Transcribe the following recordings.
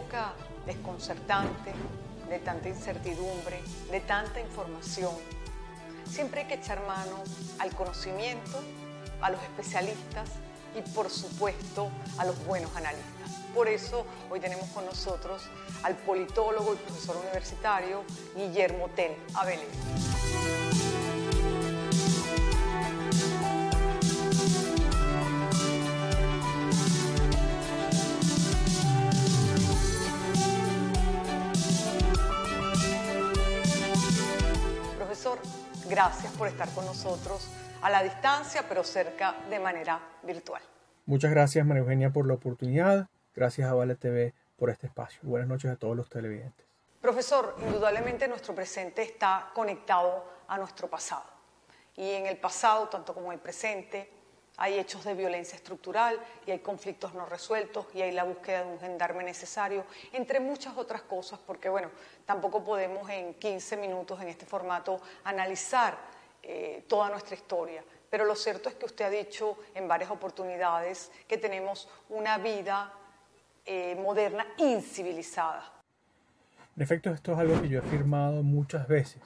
época desconcertante, de tanta incertidumbre, de tanta información, siempre hay que echar mano al conocimiento, a los especialistas y, por supuesto, a los buenos analistas. Por eso hoy tenemos con nosotros al politólogo y profesor universitario Guillermo Tell Abelero. Profesor, gracias por estar con nosotros a la distancia, pero cerca de manera virtual. Muchas gracias, María Eugenia, por la oportunidad. Gracias a Vale TV por este espacio. Buenas noches a todos los televidentes. Profesor, indudablemente nuestro presente está conectado a nuestro pasado. Y en el pasado, tanto como en el presente, hay hechos de violencia estructural y hay conflictos no resueltos y hay la búsqueda de un gendarme necesario, entre muchas otras cosas, porque bueno, tampoco podemos en 15 minutos en este formato analizar toda nuestra historia. Pero lo cierto es que usted ha dicho en varias oportunidades que tenemos una vida moderna incivilizada. En efecto, esto es algo que yo he afirmado muchas veces.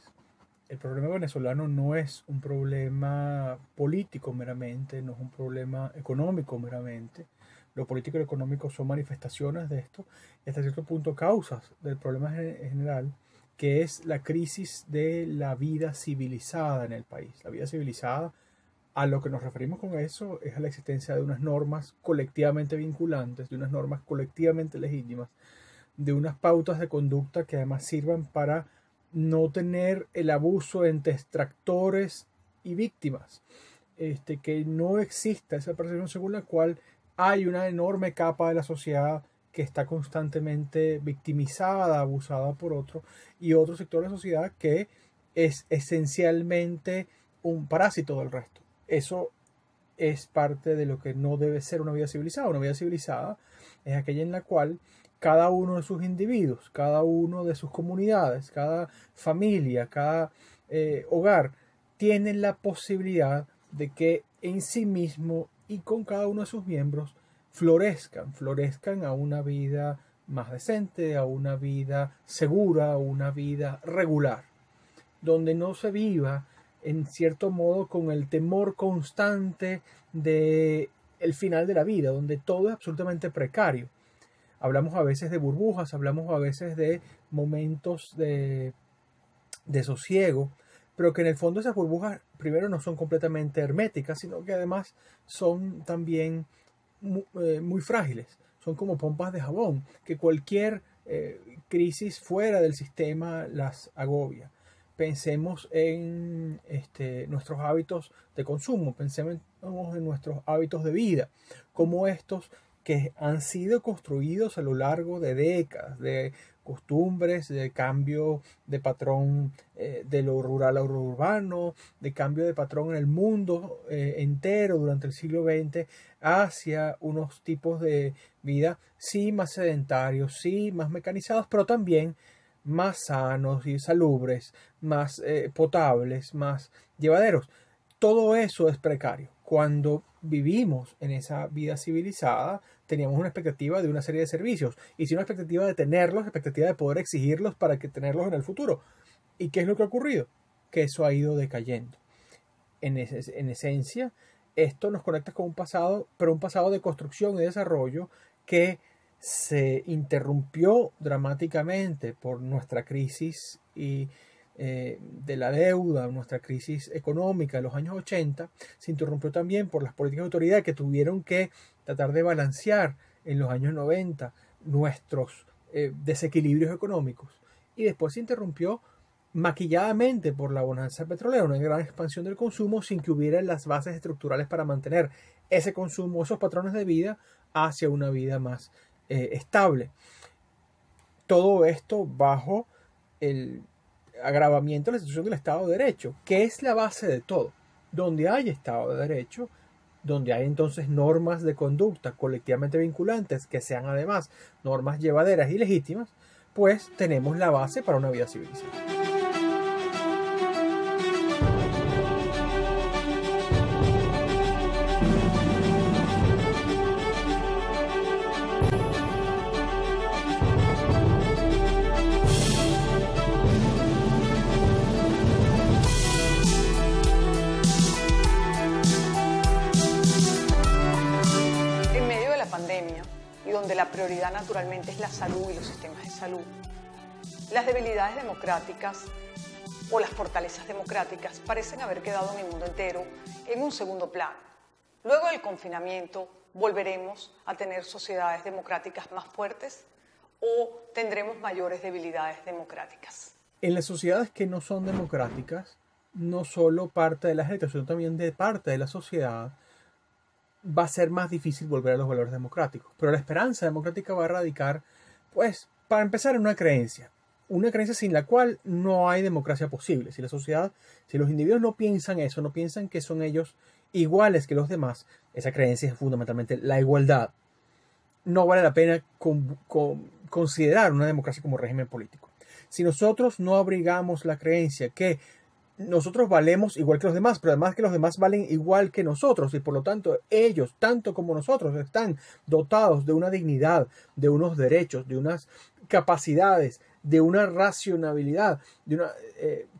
El problema venezolano no es un problema político meramente, no es un problema económico meramente. Lo político y lo económico son manifestaciones de esto y hasta cierto punto causas del problema general, que es la crisis de la vida civilizada en el país. La vida civilizada, a lo que nos referimos con eso, es a la existencia de unas normas colectivamente vinculantes, de unas normas colectivamente legítimas, de unas pautas de conducta que además sirvan para no tener el abuso entre extractores y víctimas, que no exista esa percepción según la cual hay una enorme capa de la sociedad que está constantemente victimizada, abusada por otro, y otro sector de la sociedad que es esencialmente un parásito del resto. Eso es parte de lo que no debe ser una vida civilizada. Una vida civilizada es aquella en la cual cada uno de sus individuos, cada uno de sus comunidades, cada familia, cada hogar, tienen la posibilidad de que en sí mismo y con cada uno de sus miembros florezcan a una vida más decente, a una vida segura, a una vida regular, donde no se viva en cierto modo con el temor constante de el final de la vida, donde todo es absolutamente precario. Hablamos a veces de burbujas, hablamos a veces de momentos de sosiego, pero que en el fondo esas burbujas primero no son completamente herméticas, sino que además son también muy frágiles. Son como pompas de jabón, que cualquier crisis fuera del sistema las agobia. Pensemos en nuestros hábitos de consumo, pensemos en nuestros hábitos de vida, como estos que han sido construidos a lo largo de décadas, de costumbres, de cambio de patrón de lo rural a lo urbano, de cambio de patrón en el mundo entero durante el siglo XX hacia unos tipos de vida sí más sedentarios, sí más mecanizados, pero también más sanos y salubres, más potables, más llevaderos. Todo eso es precario. Cuando vivimos en esa vida civilizada, teníamos una expectativa de una serie de servicios y si una expectativa de tenerlos, expectativa de poder exigirlos para que tenerlos en el futuro. ¿Y qué es lo que ha ocurrido? Que eso ha ido decayendo. En esencia, esto nos conecta con un pasado, pero un pasado de construcción y desarrollo que se interrumpió dramáticamente por nuestra crisis y de la deuda, nuestra crisis económica de los años 80, se interrumpió también por las políticas de autoridad que tuvieron que tratar de balancear en los años 90 nuestros desequilibrios económicos, y después se interrumpió maquilladamente por la bonanza petrolera, una gran expansión del consumo sin que hubiera las bases estructurales para mantener ese consumo, esos patrones de vida hacia una vida más estable. Todo esto bajo el agravamiento de la institución del Estado de Derecho, que es la base de todo. Donde hay Estado de Derecho, donde hay entonces normas de conducta colectivamente vinculantes, que sean además normas llevaderas y legítimas, pues tenemos la base para una vida civilizada. donde la prioridad naturalmente es la salud y los sistemas de salud. Las debilidades democráticas o las fortalezas democráticas parecen haber quedado en el mundo entero en un segundo plano. Luego del confinamiento, ¿volveremos a tener sociedades democráticas más fuertes o tendremos mayores debilidades democráticas? En las sociedades que no son democráticas, no solo parte de la gente, sino también de parte de la sociedad, va a ser más difícil volver a los valores democráticos. Pero la esperanza democrática va a radicar, pues, para empezar, en una creencia sin la cual no hay democracia posible. Si la sociedad, si los individuos no piensan eso, no piensan que son ellos iguales que los demás, esa creencia es fundamentalmente la igualdad. No vale la pena considerar una democracia como régimen político. Si nosotros no abrigamos la creencia que nosotros valemos igual que los demás, pero además que los demás valen igual que nosotros y por lo tanto ellos, tanto como nosotros, están dotados de una dignidad, de unos derechos, de unas capacidades, de una racionalidad,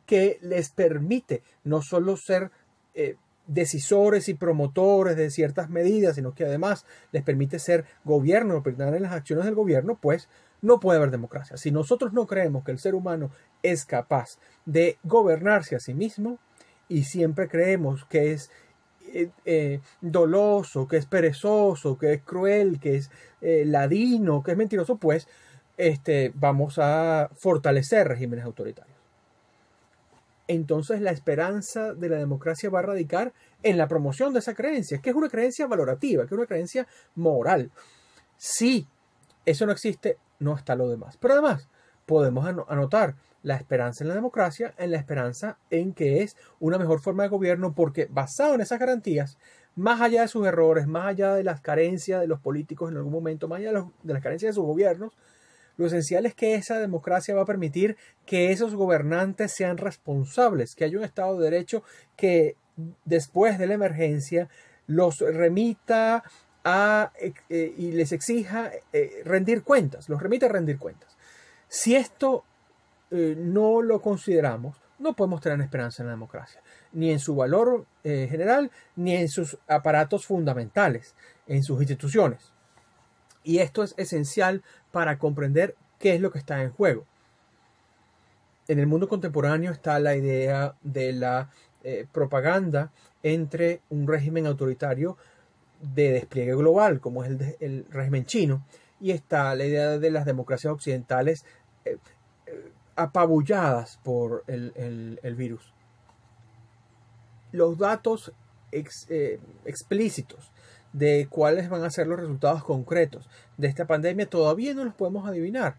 que les permite no solo ser decisores y promotores de ciertas medidas, sino que además les permite ser gobierno, opinar en las acciones del gobierno, pues no puede haber democracia. Si nosotros no creemos que el ser humano es capaz de gobernarse a sí mismo y siempre creemos que es doloso, que es perezoso, que es cruel, que es ladino, que es mentiroso, pues vamos a fortalecer regímenes autoritarios. Entonces la esperanza de la democracia va a radicar en la promoción de esa creencia, que es una creencia valorativa, que es una creencia moral. Si eso no existe, no está lo demás. Pero además podemos anotar la esperanza en la democracia, en la esperanza en que es una mejor forma de gobierno, porque basado en esas garantías, más allá de sus errores, más allá de las carencias de los políticos en algún momento, más allá de las carencias de sus gobiernos, lo esencial es que esa democracia va a permitir que esos gobernantes sean responsables, que haya un Estado de Derecho que después de la emergencia los remita y les exija rendir cuentas, los remite a rendir cuentas. Si esto no lo consideramos, no podemos tener esperanza en la democracia, ni en su valor general, ni en sus aparatos fundamentales, en sus instituciones. Y esto es esencial para comprender qué es lo que está en juego. En el mundo contemporáneo está la idea de la propaganda entre un régimen autoritario de despliegue global, como es el régimen chino, y está la idea de las democracias occidentales apabulladas por el virus. Los datos explícitos de cuáles van a ser los resultados concretos de esta pandemia todavía no los podemos adivinar,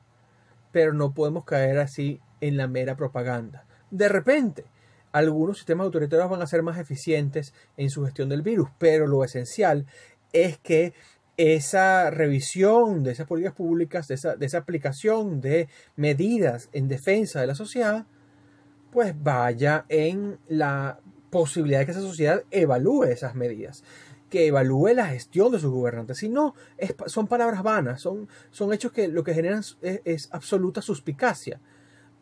pero no podemos caer así en la mera propaganda. De repente, algunos sistemas autoritarios van a ser más eficientes en su gestión del virus, pero lo esencial es que esa revisión de esas políticas públicas, de esa aplicación de medidas en defensa de la sociedad, pues vaya en la posibilidad de que esa sociedad evalúe esas medidas, que evalúe la gestión de sus gobernantes. Si no, son palabras vanas, son hechos que lo que generan es absoluta suspicacia.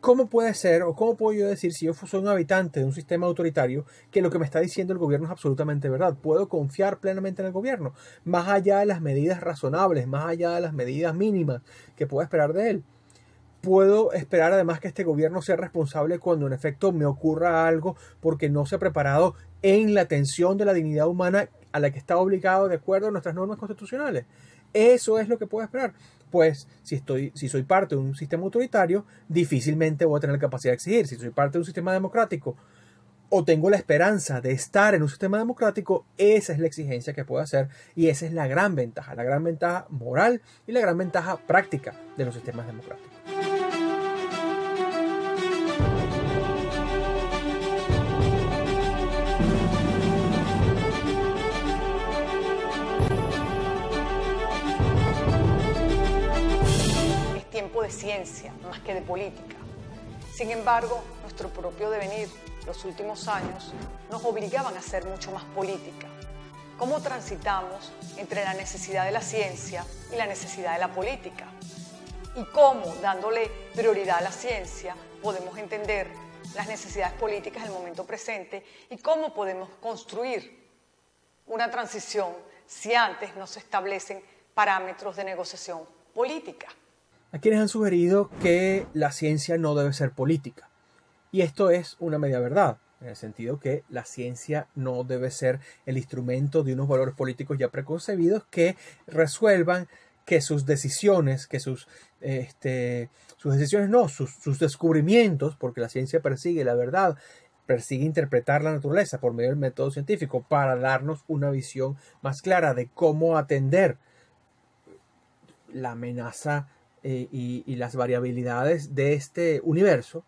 ¿Cómo puede ser o cómo puedo yo decir, si yo soy un habitante de un sistema autoritario, que lo que me está diciendo el gobierno es absolutamente verdad? ¿Puedo confiar plenamente en el gobierno? Más allá de las medidas razonables, más allá de las medidas mínimas que puedo esperar de él. Puedo esperar además que este gobierno sea responsable cuando en efecto me ocurra algo porque no se ha preparado en la atención de la dignidad humana a la que está obligado de acuerdo a nuestras normas constitucionales. Eso es lo que puedo esperar. Pues si soy parte de un sistema autoritario, difícilmente voy a tener la capacidad de exigir. Si soy parte de un sistema democrático o tengo la esperanza de estar en un sistema democrático, esa es la exigencia que puedo hacer y esa es la gran ventaja moral y la gran ventaja práctica de los sistemas democráticos. De ciencia más que de política. Sin embargo, nuestro propio devenir, los últimos años, nos obligaban a hacer mucho más política. ¿Cómo transitamos entre la necesidad de la ciencia y la necesidad de la política? Y cómo, dándole prioridad a la ciencia, podemos entender las necesidades políticas del momento presente y cómo podemos construir una transición si antes no se establecen parámetros de negociación política. A quienes han sugerido que la ciencia no debe ser política. Y esto es una media verdad, en el sentido que la ciencia no debe ser el instrumento de unos valores políticos ya preconcebidos que resuelvan que sus decisiones, sus descubrimientos, porque la ciencia persigue la verdad, persigue interpretar la naturaleza por medio del método científico para darnos una visión más clara de cómo atender la amenaza y las variabilidades de este universo.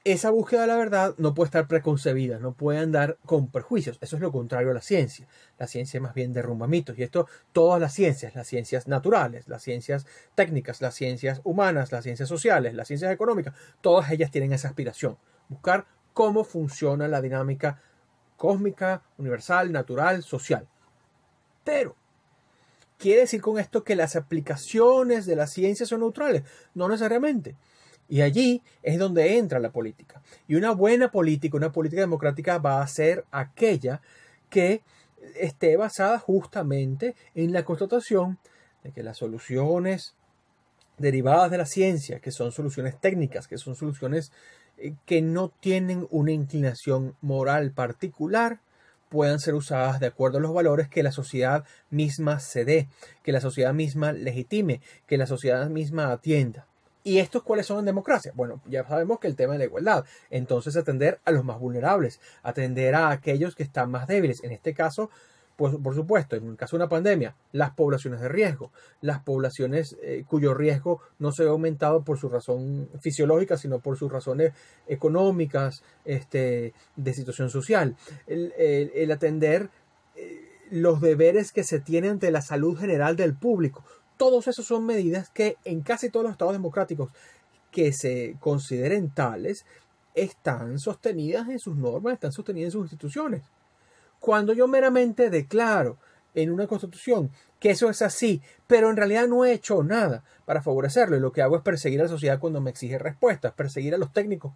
Esa búsqueda de la verdad no puede estar preconcebida, no puede andar con prejuicios. Eso es lo contrario a la ciencia. La ciencia más bien derrumba mitos. Y esto, todas las ciencias naturales, las ciencias técnicas, las ciencias humanas, las ciencias sociales, las ciencias económicas, todas ellas tienen esa aspiración. Buscar cómo funciona la dinámica cósmica, universal, natural, social. Pero, ¿quiere decir con esto que las aplicaciones de la ciencia son neutrales? No necesariamente. Y allí es donde entra la política. Y una buena política, una política democrática va a ser aquella que esté basada justamente en la constatación de que las soluciones derivadas de la ciencia, que son soluciones técnicas, que son soluciones que no tienen una inclinación moral particular, puedan ser usadas de acuerdo a los valores que la sociedad misma se dé, que la sociedad misma legitime, que la sociedad misma atienda. ¿Y estos cuáles son en democracia? Bueno, ya sabemos que el tema de la igualdad. Entonces atender a los más vulnerables, atender a aquellos que están más débiles. En este caso, pues por supuesto, en el caso de una pandemia, las poblaciones de riesgo, las poblaciones cuyo riesgo no se ha aumentado por su razón fisiológica, sino por sus razones económicas, de situación social. El atender los deberes que se tienen ante la salud general del público. Todos esos son medidas que en casi todos los estados democráticos que se consideren tales están sostenidas en sus normas, están sostenidas en sus instituciones. Cuando yo meramente declaro en una constitución que eso es así, pero en realidad no he hecho nada para favorecerlo, y lo que hago es perseguir a la sociedad cuando me exige respuestas, perseguir a los técnicos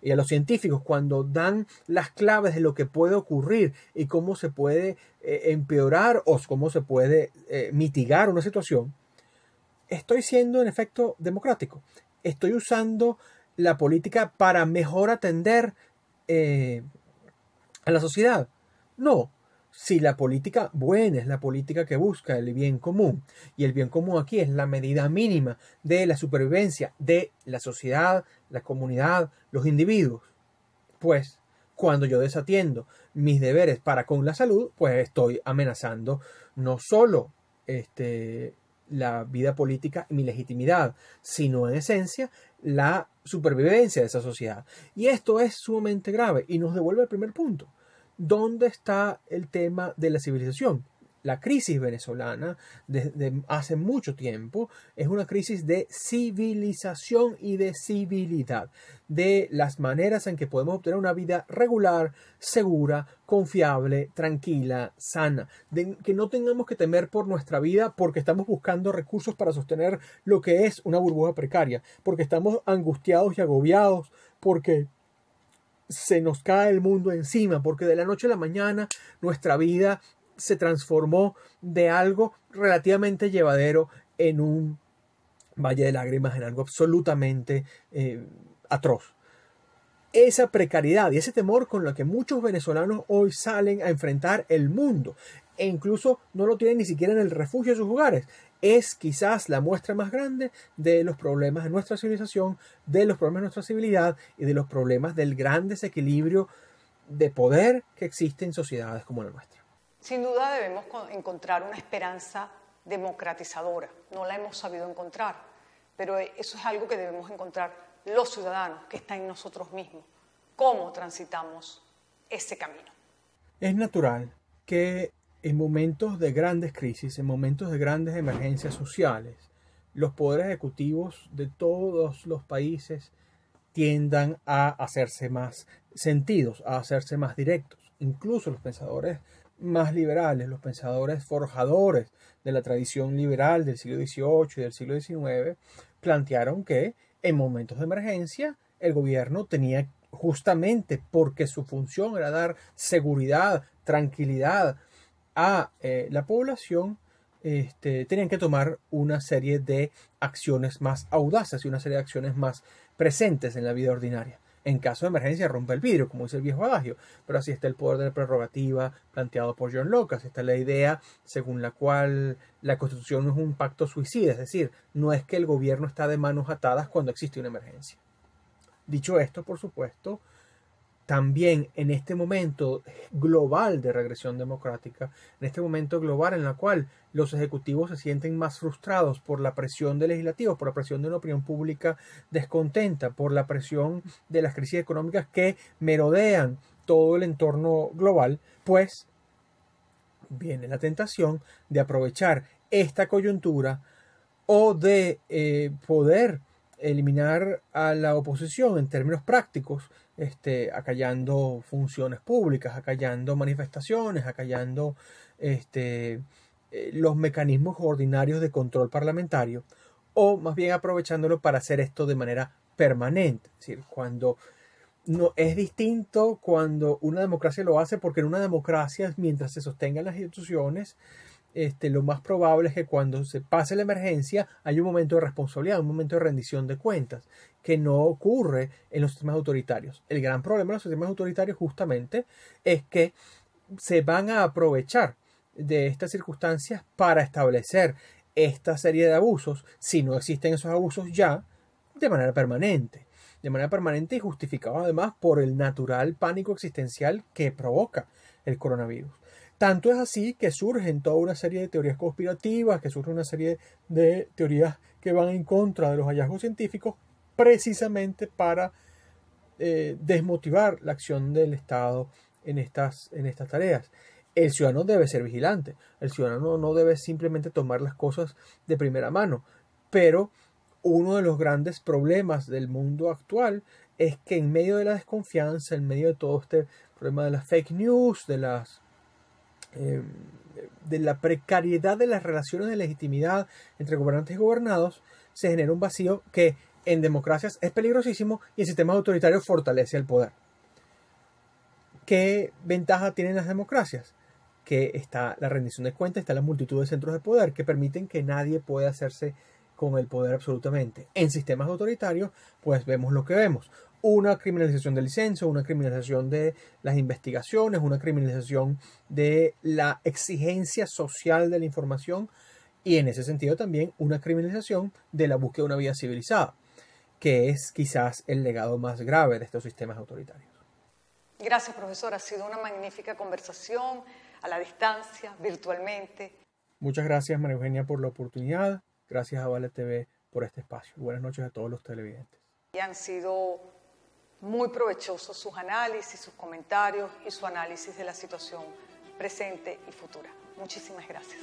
y a los científicos cuando dan las claves de lo que puede ocurrir y cómo se puede empeorar o cómo se puede mitigar una situación, estoy siendo en efecto democrático. Estoy usando la política para mejor atender a la sociedad. No. Si la política buena es la política que busca el bien común, y el bien común aquí es la medida mínima de la supervivencia de la sociedad, la comunidad, los individuos, pues cuando yo desatiendo mis deberes para con la salud, pues estoy amenazando no solo la vida política y mi legitimidad, sino en esencia la supervivencia de esa sociedad. Y esto es sumamente grave y nos devuelve al primer punto. ¿Dónde está el tema de la civilización? La crisis venezolana desde hace mucho tiempo es una crisis de civilización y de civilidad, de las maneras en que podemos obtener una vida regular, segura, confiable, tranquila, sana, de que no tengamos que temer por nuestra vida porque estamos buscando recursos para sostener lo que es una burbuja precaria, porque estamos angustiados y agobiados, porque se nos cae el mundo encima, porque de la noche a la mañana nuestra vida se transformó de algo relativamente llevadero en un valle de lágrimas, en algo absolutamente atroz. Esa precariedad y ese temor con lo que muchos venezolanos hoy salen a enfrentar el mundo, e incluso no lo tienen ni siquiera en el refugio de sus hogares, es quizás la muestra más grande de los problemas de nuestra civilización, de los problemas de nuestra civilidad y de los problemas del gran desequilibrio de poder que existe en sociedades como la nuestra. Sin duda debemos encontrar una esperanza democratizadora. No la hemos sabido encontrar, pero eso es algo que debemos encontrar los ciudadanos, que está en nosotros mismos. ¿Cómo transitamos ese camino? Es natural que en momentos de grandes crisis, en momentos de grandes emergencias sociales, los poderes ejecutivos de todos los países tiendan a hacerse más sentidos, a hacerse más directos. Incluso los pensadores más liberales, los pensadores forjadores de la tradición liberal del siglo XVIII y del siglo XIX, plantearon que en momentos de emergencia el gobierno tenía, justamente porque su función era dar seguridad, tranquilidad a la población, tenían que tomar una serie de acciones más audaces y una serie de acciones más presentes en la vida ordinaria. En caso de emergencia rompe el vidrio, como dice el viejo adagio, pero así está el poder de la prerrogativa planteado por John Locke, así está la idea según la cual la Constitución no es un pacto suicida, es decir, no es que el gobierno está de manos atadas cuando existe una emergencia. Dicho esto, por supuesto, también en este momento global de regresión democrática, en este momento global en la cual los ejecutivos se sienten más frustrados por la presión de legislativos, por la presión de una opinión pública descontenta, por la presión de las crisis económicas que merodean todo el entorno global, pues viene la tentación de aprovechar esta coyuntura o de poder eliminar a la oposición en términos prácticos, acallando funciones públicas, acallando manifestaciones, acallando los mecanismos ordinarios de control parlamentario, o más bien aprovechándolo para hacer esto de manera permanente. Es decir, cuando no es distinto cuando una democracia lo hace, porque en una democracia, mientras se sostengan las instituciones, lo más probable es que cuando se pase la emergencia hay un momento de responsabilidad, un momento de rendición de cuentas, que no ocurre en los sistemas autoritarios. El gran problema de los sistemas autoritarios justamente es que se van a aprovechar de estas circunstancias para establecer esta serie de abusos, si no existen esos abusos ya, de manera permanente y justificado además por el natural pánico existencial que provoca el coronavirus. Tanto es así que surgen toda una serie de teorías conspirativas, que surge una serie de teorías que van en contra de los hallazgos científicos, precisamente para desmotivar la acción del Estado en estas tareas. El ciudadano debe ser vigilante, el ciudadano no debe simplemente tomar las cosas de primera mano, pero uno de los grandes problemas del mundo actual es que en medio de la desconfianza, en medio de todo este problema de las fake news, de la precariedad de las relaciones de legitimidad entre gobernantes y gobernados, se genera un vacío que en democracias es peligrosísimo y en sistemas autoritarios fortalece el poder. ¿Qué ventaja tienen las democracias? Que está la rendición de cuentas, está la multitud de centros de poder que permiten que nadie pueda hacerse con el poder absolutamente. En sistemas autoritarios, pues vemos lo que vemos. Una criminalización del licencia, una criminalización de las investigaciones, una criminalización de la exigencia social de la información y en ese sentido también una criminalización de la búsqueda de una vida civilizada, que es quizás el legado más grave de estos sistemas autoritarios. Gracias, profesor. Ha sido una magnífica conversación a la distancia, virtualmente. Muchas gracias, María Eugenia, por la oportunidad. Gracias a Vale TV por este espacio. Buenas noches a todos los televidentes. Y han sido muy provechosos sus análisis, sus comentarios y su análisis de la situación presente y futura. Muchísimas gracias.